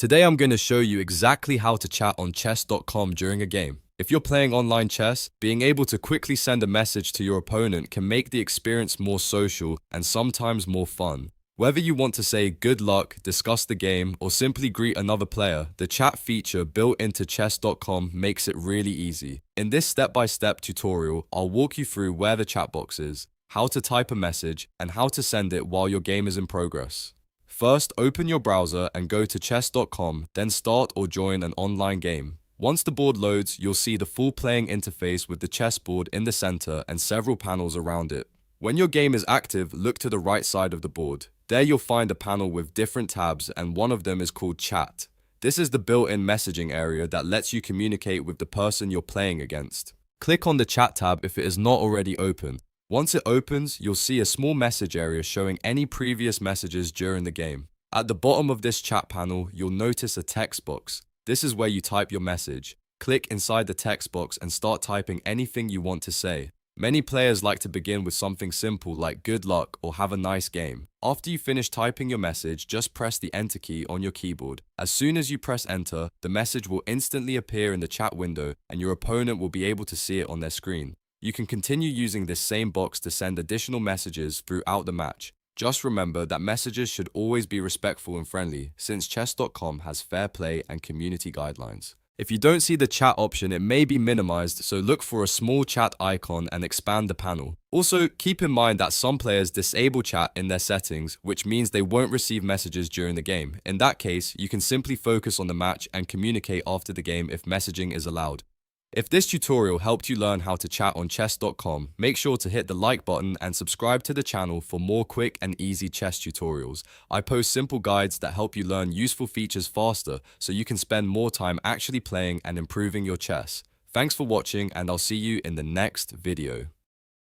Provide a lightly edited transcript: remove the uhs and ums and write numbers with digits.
Today I'm going to show you exactly how to chat on chess.com during a game. If you're playing online chess, being able to quickly send a message to your opponent can make the experience more social and sometimes more fun. Whether you want to say good luck, discuss the game, or simply greet another player, the chat feature built into chess.com makes it really easy. In this step-by-step tutorial, I'll walk you through where the chat box is, how to type a message, and how to send it while your game is in progress. First, open your browser and go to chess.com, then start or join an online game. Once the board loads, you'll see the full playing interface with the chessboard in the center and several panels around it. When your game is active, look to the right side of the board. There you'll find a panel with different tabs, and one of them is called Chat. This is the built-in messaging area that lets you communicate with the person you're playing against. Click on the Chat tab if it is not already open. Once it opens, you'll see a small message area showing any previous messages during the game. At the bottom of this chat panel, you'll notice a text box. This is where you type your message. Click inside the text box and start typing anything you want to say. Many players like to begin with something simple like good luck or have a nice game. After you finish typing your message, just press the enter key on your keyboard. As soon as you press enter, the message will instantly appear in the chat window and your opponent will be able to see it on their screen. You can continue using this same box to send additional messages throughout the match. Just remember that messages should always be respectful and friendly, since chess.com has fair play and community guidelines. If you don't see the chat option, it may be minimized, so look for a small chat icon and expand the panel. Also, keep in mind that some players disable chat in their settings, which means they won't receive messages during the game. In that case, you can simply focus on the match and communicate after the game if messaging is allowed. If this tutorial helped you learn how to chat on chess.com, make sure to hit the like button and subscribe to the channel for more quick and easy chess tutorials. I post simple guides that help you learn useful features faster so you can spend more time actually playing and improving your chess. Thanks for watching, and I'll see you in the next video.